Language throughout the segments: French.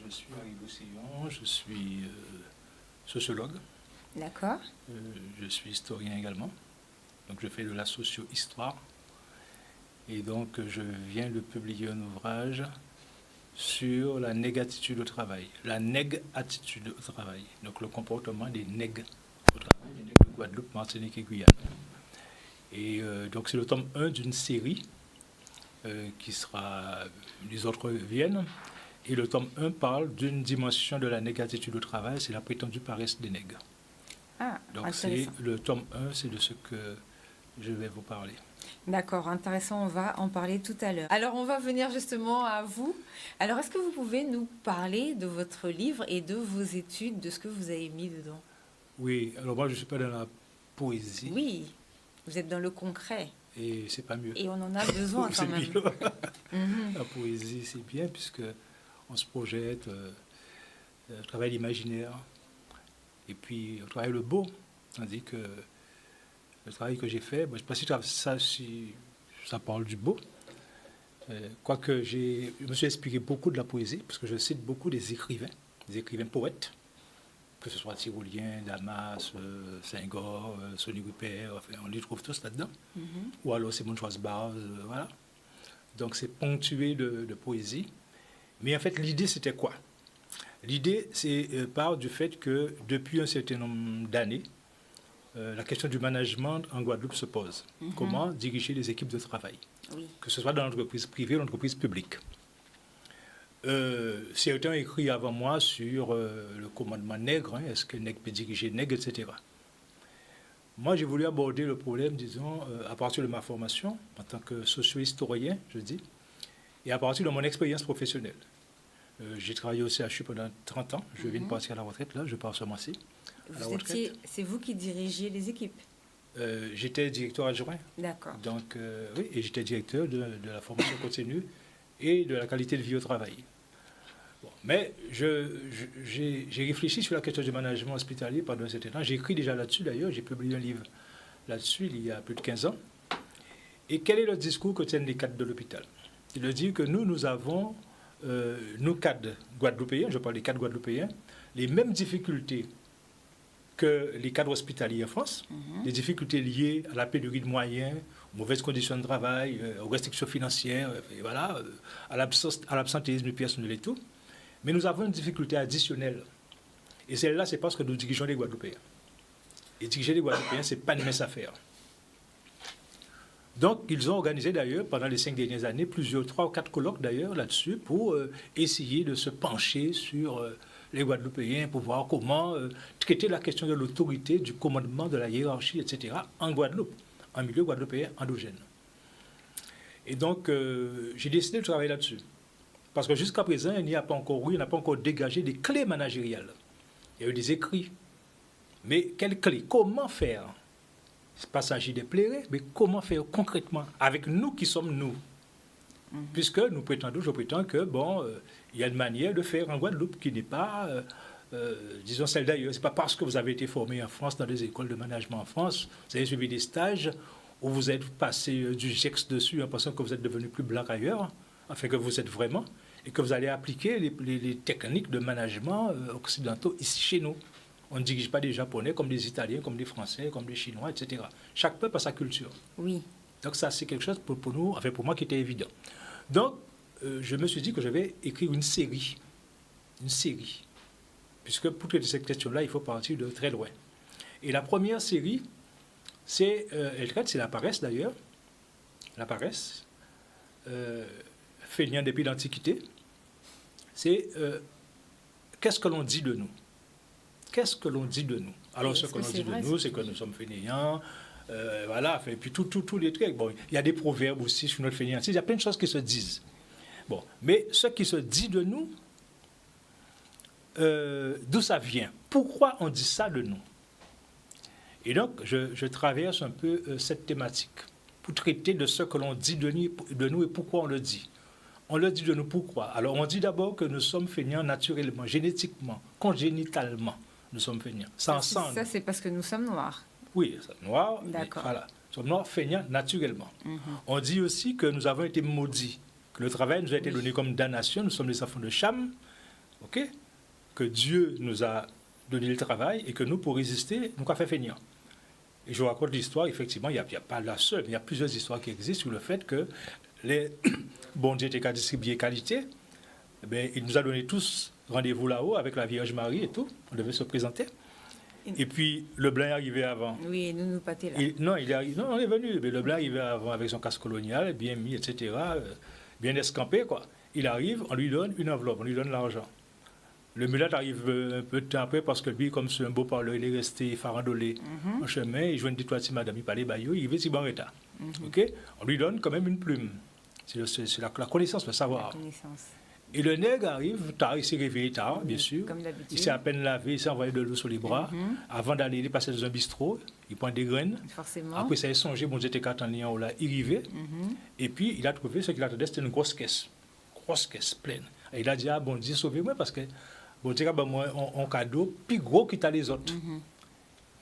Je suis Harry Boussillon, je suis sociologue. D'accord. Je suis historien également. Donc je fais de la socio-histoire. Et donc je viens de publier un ouvrage sur la négatitude au travail. La nég-attitude au travail. Donc le comportement des nègres au travail, des nègres de Guadeloupe, Martinique et Guyane. Et donc c'est le tome 1 d'une série qui sera... Les autres viennent. Et le tome 1 parle d'une dimension de la négatitude au travail, c'est la prétendue paresse des nègres. Ah, donc intéressant. le tome 1, c'est de ce que je vais vous parler. D'accord, intéressant, on va en parler tout à l'heure. Alors, on va venir justement à vous. Alors, est-ce que vous pouvez nous parler de votre livre et de vos études, de ce que vous avez mis dedans? Oui, alors moi je ne suis pas dans la poésie. Oui, vous êtes dans le concret. Et c'est pas mieux. Et on en a besoin quand même. La poésie, c'est bien puisque on se projette, on travaille l'imaginaire et puis on travaille le beau. Tandis que le travail que j'ai fait, je ne sais pas si ça parle du beau. Quoique je me suis inspiré beaucoup de la poésie, parce que je cite beaucoup des écrivains poètes, que ce soit Tyrolien, Damas, Senghor, Sonny Rupert, enfin, on les trouve tous là-dedans. Ou alors Simone Schwarzbach, voilà. Donc c'est ponctué de poésie. Mais en fait, l'idée, c'était quoi? L'idée, c'est part du fait que depuis un certain nombre d'années, la question du management en Guadeloupe se pose. Comment diriger les équipes de travail? Oui. Que ce soit dans l'entreprise privée ou l'entreprise publique. Certains ont écrit avant moi sur le commandement nègre, est-ce que nègre peut diriger nègre, etc. Moi, j'ai voulu aborder le problème, disons, à partir de ma formation, en tant que socio-historien, je dis, et à partir de mon expérience professionnelle. J'ai travaillé au CHU pendant 30 ans, je viens de partir à la retraite, là, je pars ce mois-ci. C'est vous qui dirigez les équipes? J'étais directeur adjoint. D'accord. Donc, oui, et j'étais directeur de la formation continue et de la qualité de vie au travail. Bon, mais j'ai réfléchi sur la question du management hospitalier pendant un certain temps. J'ai écrit déjà là-dessus, d'ailleurs. J'ai publié un livre là-dessus il y a plus de 15 ans. Et quel est le discours que tiennent les cadres de l'hôpital? C'est de dire que nous avons, nous cadres guadeloupéens, je parle des cadres guadeloupéens, les mêmes difficultés que les cadres hospitaliers en France, les difficultés liées à la pénurie de moyens, aux mauvaises conditions de travail, aux restrictions financières, et voilà, à l'absentéisme du personnel et tout. Mais nous avons une difficulté additionnelle. Et celle-là, c'est parce que nous dirigeons les Guadeloupéens. Et diriger les Guadeloupéens, ce n'est pas une mince affaire. Donc, ils ont organisé d'ailleurs, pendant les 5 dernières années, 3 ou 4 colloques d'ailleurs là-dessus, pour essayer de se pencher sur les Guadeloupéens, pour voir comment traiter la question de l'autorité, du commandement, de la hiérarchie, etc., en Guadeloupe, en milieu guadeloupéen endogène. Et donc, j'ai décidé de travailler là-dessus. Parce que jusqu'à présent, il n'y a pas encore eu, on n'a pas encore dégagé des clés managériales. Il y a eu des écrits. Mais quelles clés? Comment faire? C'est pas s'agir de plairer, mais comment faire concrètement avec nous qui sommes nous? Puisque nous prétendons, je prétends que, bon, il y a une manière de faire en Guadeloupe qui n'est pas, disons celle d'ailleurs. Ce n'est pas parce que vous avez été formé en France, dans des écoles de management en France, vous avez suivi des stages où vous êtes passé du GEX dessus en pensant que vous êtes devenu plus blanc qu'ailleurs, enfin que vous êtes vraiment, et que vous allez appliquer les techniques de management occidentaux ici chez nous. On ne dirige pas des Japonais comme des Italiens, comme des Français, comme des Chinois, etc. Chaque peuple a sa culture. Oui. Donc ça, c'est quelque chose pour nous, enfin pour moi, qui était évident. Donc, je me suis dit que je vais écrire une série. Une série. Puisque pour traiter cette question-là, il faut partir de très loin. Et la première série, elle traite, c'est la paresse d'ailleurs. La paresse, feignant depuis l'Antiquité. C'est qu'est-ce que l'on dit de nous? Qu'est-ce que l'on dit de nous? Alors, ce que l'on dit de nous, c'est que nous sommes fainéants, voilà, et puis tous les trucs. Bon, il y a des proverbes aussi sur notre fainéantise, il y a plein de choses qui se disent. Bon, mais ce qui se dit de nous, d'où ça vient? Pourquoi on dit ça de nous? Et donc, je traverse un peu cette thématique pour traiter de ce que l'on dit de nous et pourquoi on le dit. On le dit de nous pourquoi? Alors, on dit d'abord que nous sommes fainéants naturellement, génétiquement, congénitalement. Nous sommes feignants. Ça, c'est parce que nous sommes noirs. Oui, noirs. D'accord. Voilà. Nous sommes noirs, feignants naturellement. On dit aussi que nous avons été maudits, que le travail nous a été donné comme damnation. Nous sommes des enfants de Cham. ok, que Dieu nous a donné le travail et que nous, pour résister, nous avons fait feignant. Et je vous raconte l'histoire, effectivement, il n'y a pas la seule, mais il y a plusieurs histoires qui existent sur le fait que les bon Dieu étaient qu'à distribuer qualité, eh bien, il nous a donné tous rendez-vous là-haut avec la Vierge Marie et tout, on devait se présenter. Et puis, le blanc est arrivé avant. Oui, nous partons là. Non, non, on est venu, mais le blanc est arrivé avant avec son casque colonial, bien mis, etc., bien escampé, quoi. Il arrive, on lui donne une enveloppe, on lui donne l'argent. Le mulâtre arrive un peu de temps après parce que lui, comme c'est un beau parleur, il est resté farandolé en chemin. Il joue une petite madame, il parlait baillot, il veut s'y barreta. Ok. On lui donne quand même une plume. C'est la connaissance, le savoir. La connaissance. Et le nègre arrive tard, il s'est réveillé tard, bien sûr. Comme d'habitude. Il s'est à peine lavé, il s'est envoyé de l'eau sur les bras. Avant d'aller, il est passé dans un bistrot, il prend des graines. Forcément. Après, ça a songé, bon, j'étais quand on là, il arrivait. Et puis, il a trouvé ce qu'il attendait, c'était une grosse caisse pleine. Et il a dit, ah bon Dieu, sauvez-moi parce que bon Dieu, ben, moi, un cadeau plus gros que les autres.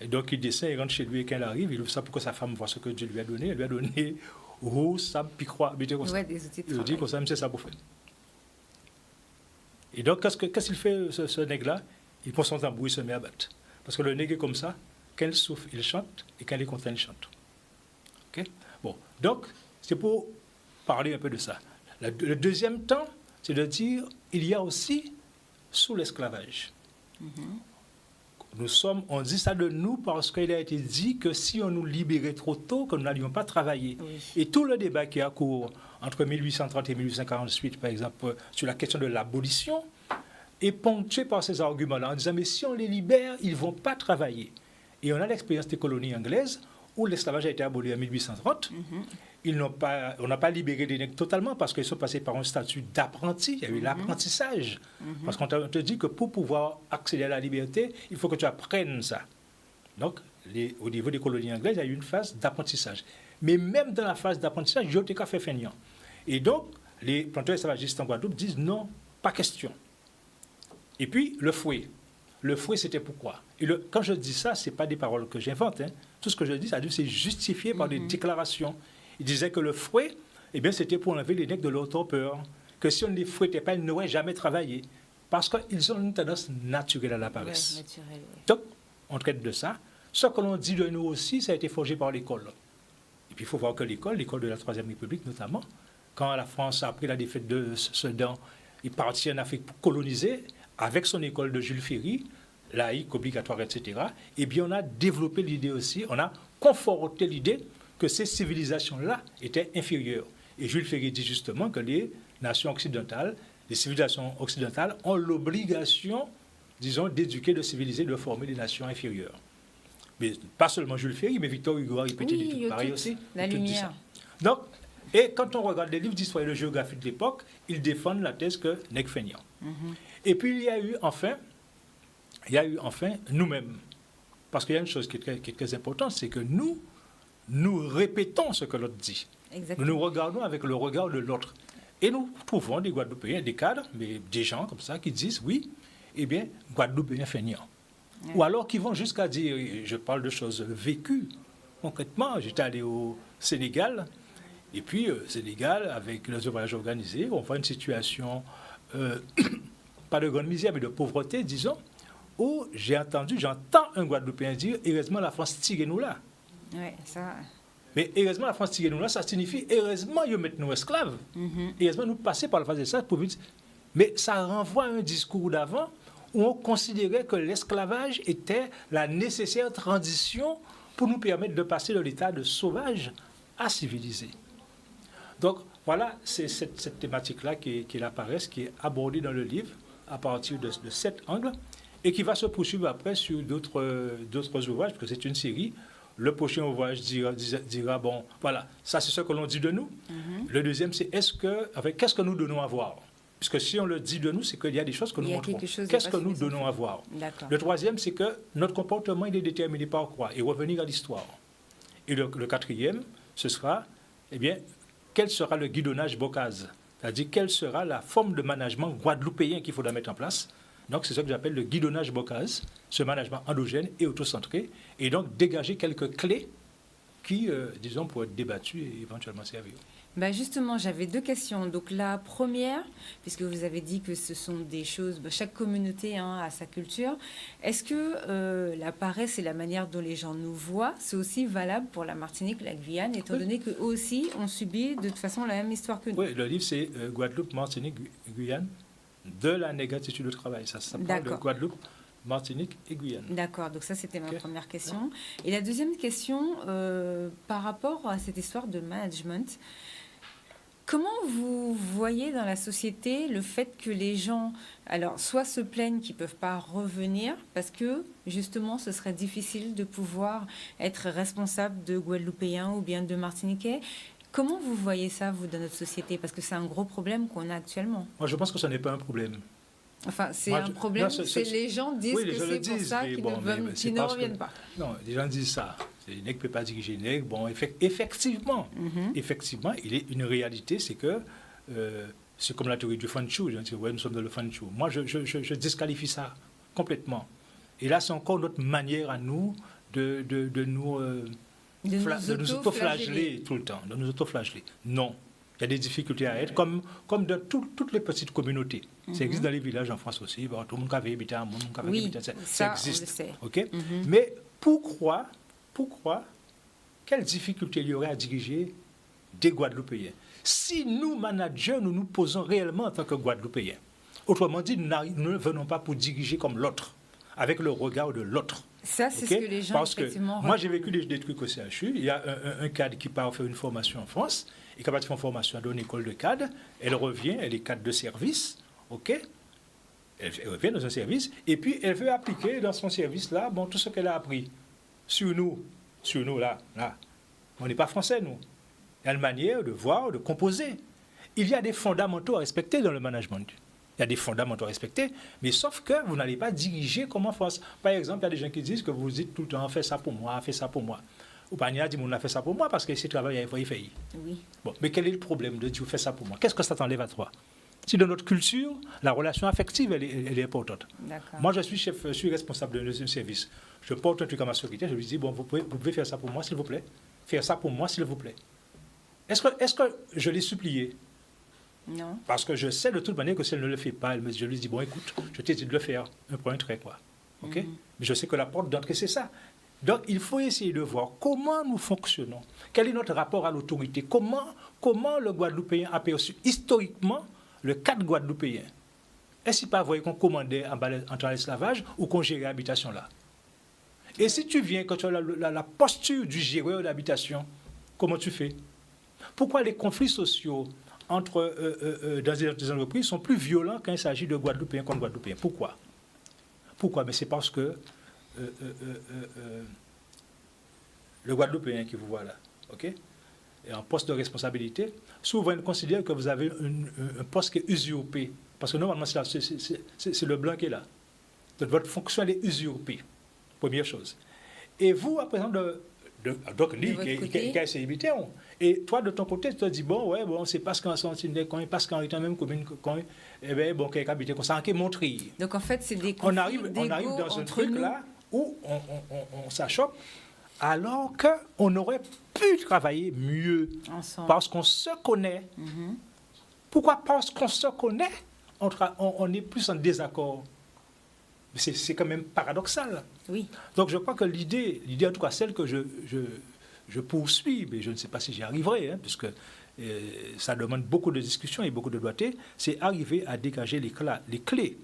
Et donc, il descend, il rentre chez lui et quand il arrive, il ouvre ça pour que sa femme voit ce que Dieu lui a donné. Il lui a donné rose, sable, puis croix. Ouais, des outils de il dit comme ça, c'est ça pour faire. Et donc, qu'est-ce qu'il fait, ce nègre-là? Il prend son tambour, il se met à battre. Parce que le nègre est comme ça, quand il souffle, il chante, et quand il est content, il chante. OK? Bon, donc, c'est pour parler un peu de ça. Le deuxième temps, c'est de dire, il y a aussi sous l'esclavage. On dit ça de nous parce qu'il a été dit que si on nous libérait trop tôt, que nous n'allions pas travailler. Oui. Et tout le débat qui a cours entre 1830 et 1848, par exemple, sur la question de l'abolition, est ponctué par ces arguments-là, en disant, mais si on les libère, ils ne vont pas travailler. Et on a l'expérience des colonies anglaises, où l'esclavage a été aboli en 1830. On n'a pas libéré les nègres totalement parce qu'ils sont passés par un statut d'apprenti. Il y a eu l'apprentissage. Parce qu'on te dit que pour pouvoir accéder à la liberté, il faut que tu apprennes ça. Donc, au niveau des colonies anglaises, il y a eu une phase d'apprentissage. Mais même dans la phase d'apprentissage, il y a eu fait feignant. Et donc, les planteurs esclavagistes en Guadeloupe disent non, pas question. Et puis, le fouet. Le fouet, c'était pourquoi? Et quand je dis ça, ce n'est pas des paroles que j'invente. Hein. Tout ce que je dis, c'est justifié par des déclarations. Il disait que le fouet, eh bien, c'était pour enlever les nègres de leur torpeur. Que si on ne les fouettait pas, ils n'auraient jamais travaillé. Parce qu'ils ont une tendance naturelle à la paresse. Ouais, naturel, oui. Donc, on traite de ça. Ce que l'on dit de nous aussi, ça a été forgé par l'école. Et puis, il faut voir que l'école de la Troisième République notamment, quand la France a pris la défaite de Sedan, il partit en Afrique pour coloniser, avec son école de Jules Ferry, laïque, obligatoire, etc., eh bien, on a développé l'idée aussi, on a conforté l'idée que ces civilisations-là étaient inférieures. Et Jules Ferry dit justement que les nations occidentales, les civilisations occidentales ont l'obligation, disons, d'éduquer, de civiliser, de former des nations inférieures. Mais pas seulement Jules Ferry, mais Victor Hugo a répété des trucs pareils aussi. La lumière. Donc, et quand on regarde les livres d'histoire et de géographie de l'époque, ils défendent la thèse que nègre feignant. Et puis il y a eu enfin nous-mêmes. Parce qu'il y a une chose qui est très importante, c'est que nous répétons ce que l'autre dit. Exactement. Nous nous regardons avec le regard de l'autre. Et nous trouvons des Guadeloupéens, des cadres, mais des gens comme ça qui disent, oui, eh bien, Guadeloupéens feignants. Ouais. Ou alors qui vont jusqu'à dire, je parle de choses vécues. Concrètement, j'étais allé au Sénégal, et puis Sénégal, avec les voyages organisés, on voit une situation, pas de grande misère, mais de pauvreté, disons, où j'entends un Guadeloupéen dire, heureusement la France tire nous là. Oui, ça... Mais heureusement, la France tire nous là, ça signifie heureusement, ils mettent nous esclaves. Heureusement, nous passer par la phase de ça pour vite. Mais ça renvoie à un discours d'avant où on considérait que l'esclavage était la nécessaire transition pour nous permettre de passer de l'état de sauvage à civilisé. Donc, voilà, c'est cette thématique-là qui apparaît, qui est abordée dans le livre à partir de cet angle et qui va se poursuivre après sur d'autres ouvrages, parce que c'est une série. Le prochain ouvrage dira bon, voilà, ça c'est ce que l'on dit de nous. Le deuxième, c'est qu'est-ce que nous donnons à voir? Puisque si on le dit de nous, c'est qu'il y a des choses que nous montrons. Qu'est-ce que nous donnons à voir? Le troisième, c'est que notre comportement, il est déterminé par quoi? Et revenir à l'histoire. Et le quatrième, ce sera, eh bien, quel sera le guidonnage Bocase? C'est-à-dire, quelle sera la forme de management guadeloupéen qu'il faudra mettre en place? Donc, c'est ce que j'appelle le guidonnage Bocase, ce management endogène et autocentré, et donc dégager quelques clés qui, disons, pourraient être débattues et éventuellement servir. Bah justement, j'avais deux questions. Donc la première, puisque vous avez dit que ce sont des choses, chaque communauté a sa culture, est-ce que la paresse et la manière dont les gens nous voient, c'est aussi valable pour la Martinique, la Guyane, étant donné qu'eux aussi ont subi de toute façon la même histoire que nous? Oui, le livre c'est Guadeloupe, Martinique, Guyane, de la négritude au travail. Ça parle de Guadeloupe, Martinique et Guyane. D'accord, donc ça c'était ma première question. Et la deuxième question, par rapport à cette histoire de management, comment vous voyez dans la société le fait que les gens, alors, soit se plaignent qu'ils ne peuvent pas revenir parce que, justement, ce serait difficile de pouvoir être responsable de Guadeloupéens ou bien de Martiniquais. Comment vous voyez ça, vous, dans notre société? Parce que c'est un gros problème qu'on a actuellement. Moi, je pense que ce n'est pas un problème. Enfin, c'est un problème, c'est les gens disent que c'est pour ça qu'ils ne reviennent pas. Non, les gens disent ça. Les nègres ne peuvent pas diriger les nègres. Bon, effectivement, il est une réalité, c'est que c'est comme la théorie du fanchou. Ouais, nous sommes dans le fanchou. Moi, je disqualifie ça complètement. Et là, c'est encore notre manière à nous de nous autoflageller tout le temps, de nous autoflageller. Non. Il y a des difficultés à être, comme dans toutes les petites communautés. Ça existe dans les villages en France aussi. Bon, tout le monde qui avait habité à un monde, ça existe. Okay? Mais pourquoi, quelle difficulté il y aurait à diriger des Guadeloupéens? Si nous, managers, nous nous posons réellement en tant que Guadeloupéens, autrement dit, nous ne venons pas pour diriger comme l'autre, avec le regard de l'autre. Ça, c'est ce que les gens, parce que moi, j'ai vécu des trucs au CHU. Il y a un cadre qui part faire une formation en France. Et quand elle fait une formation dans une école de cadre, elle revient, elle est cadre de service, ok? Elle revient dans un service, et puis elle veut appliquer dans son service-là, tout ce qu'elle a appris sur nous, là. On n'est pas français, nous. Il y a une manière de voir, de composer. Il y a des fondamentaux à respecter dans le management. Il y a des fondamentaux à respecter, mais sauf que vous n'allez pas diriger comme en France. Par exemple, il y a des gens qui disent que vous dites tout le temps, fais ça pour moi, fais ça pour moi. Ou pas, dit, on a fait ça pour moi parce que si travail, il faut y faire. Oui. Bon, mais quel est le problème de dire, fais ça pour moi? Qu'est-ce que ça t'enlève à toi? Si dans notre culture, la relation affective, elle est importante. Moi, je suis responsable d'un service. Je porte un truc à ma secrétaire, je lui dis, bon, vous pouvez faire ça pour moi, s'il vous plaît. Faire ça pour moi, s'il vous plaît. Est-ce que je l'ai supplié? Non. Parce que je sais de toute manière que si elle ne le fait pas, je lui dis, bon, écoute, je t'ai dit de le faire, un point, un trait, quoi. OK? Mais je sais que la porte d'entrée, c'est ça. Donc, il faut essayer de voir comment nous fonctionnons, quel est notre rapport à l'autorité, comment le Guadeloupéen a perçu historiquement le cadre guadeloupéen. Est-ce qu'il pas voyé qu'on commandait en l'esclavage ou qu'on gérait l'habitation là? Et si tu viens, quand tu as la posture du géreur d'habitation, comment tu fais? Pourquoi les conflits sociaux dans les entreprises sont plus violents quand il s'agit de Guadeloupéens contre Guadeloupéens? Pourquoi? Mais c'est parce que le Guadeloupéen qui vous voit là, ok, est en poste de responsabilité, souvent il considère que vous avez un poste qui est usurpé. Parce que normalement, c'est le blanc qui est là. Donc votre fonction, elle est usurpée. Première chose. Et vous, à présent, donc lui qui a essayé d'imiter, et toi, de ton côté, tu te dis, bon, c'est parce qu'en sentinelle, parce qu'en étant même commune, eh bien, bon, quelqu'un habite comme ça, qui est montré. Donc en fait, c'est des conflits. On arrive dans un truc là où on s'achoppe, alors qu'on aurait pu travailler mieux. Ensemble. Parce qu'on se connaît. Pourquoi? Parce qu'on se connaît, on est plus en désaccord. C'est quand même paradoxal. Oui. Donc je crois que l'idée en tout cas celle que je poursuis, mais je ne sais pas si j'y arriverai, puisque ça demande beaucoup de discussions et beaucoup de doigté, c'est arriver à dégager les clés,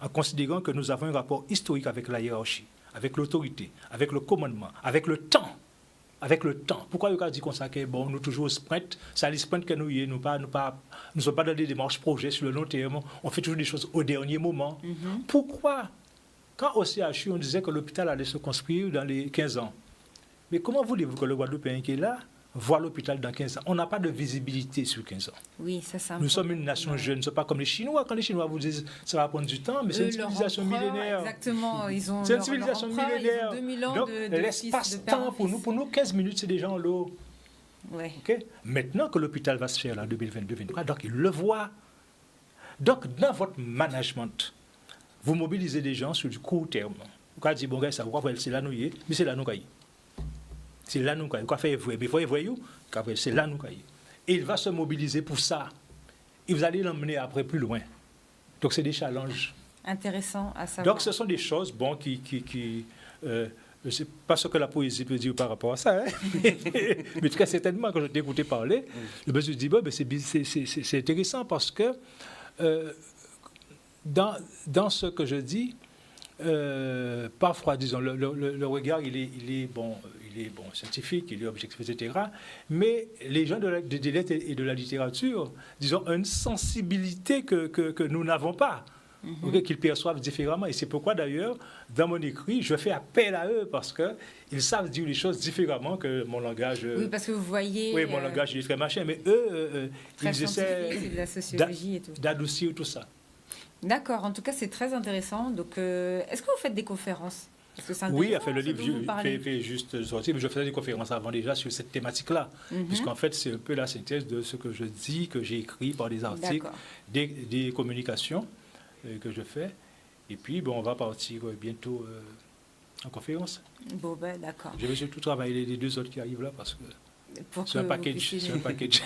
en considérant que nous avons un rapport historique avec la hiérarchie, avec l'autorité, avec le commandement, avec le temps. Pourquoi le cas dit qu'on s'accueille, bon, nous toujours au sprint, c'est à sprint que nous ne sommes pas dans des démarches projets sur le long terme, on fait toujours des choses au dernier moment. Pourquoi? Quand au CHU, on disait que l'hôpital allait se construire dans les 15 ans. Mais comment voulez-vous que le Guadeloupéen qui est là voit l'hôpital dans 15 ans? On n'a pas de visibilité sur 15 ans. Oui, ça nous sommes une nation jeune, ce n'est pas comme les Chinois. Quand les Chinois vous disent ça va prendre du temps, mais c'est une civilisation millénaire. Exactement, ils ont c'est une civilisation millénaire. Ils ont 2000 ans. Donc, l'espace-temps, pour nous, 15 minutes, c'est déjà en l'eau. Ouais. Okay? Maintenant que l'hôpital va se faire là, en 2022-2023, donc ils le voient. Donc, dans votre management, vous mobilisez des gens sur du court terme. Vous pouvez dire, bon, gars, ça va, c'est là nous y mais c'est là nous y. C'est là nous y. Vous pouvez faire vrai, mais il faut voir, c'est là nous y. et il va se mobiliser pour ça. Et vous allez l'emmener après plus loin. Donc, c'est des challenges. Intéressant à savoir. Donc, ce sont des choses je ne sais pas ce que la poésie peut dire par rapport à ça, hein. Mais très certainement, quand je t'ai écouté parler, je me suis dit, c'est intéressant parce que dans ce que je dis, parfois, disons, le regard, il est scientifique, il est objectif, etc. Mais les gens des lettres et de la littérature, disons, ont une sensibilité que nous n'avons pas. Qu'ils perçoivent différemment. Et c'est pourquoi, d'ailleurs, dans mon écrit, je fais appel à eux parce qu'ils savent dire les choses différemment que mon langage. Oui, parce que vous voyez. Oui, mon langage, il est très machin. Mais eux, ils essaient de la sociologie et tout. D'adoucir tout ça. D'accord. En tout cas, c'est très intéressant. Donc, est-ce que vous faites des conférences? Oui, le livre fait juste sortir, mais je faisais des conférences avant déjà sur cette thématique-là. Puisqu'en fait, c'est un peu la synthèse de ce que je dis, que j'ai écrit par des articles, des communications que je fais. Et puis, on va partir bientôt en conférence. Bon, d'accord. Je vais surtout travailler les deux autres qui arrivent là parce que c'est un package.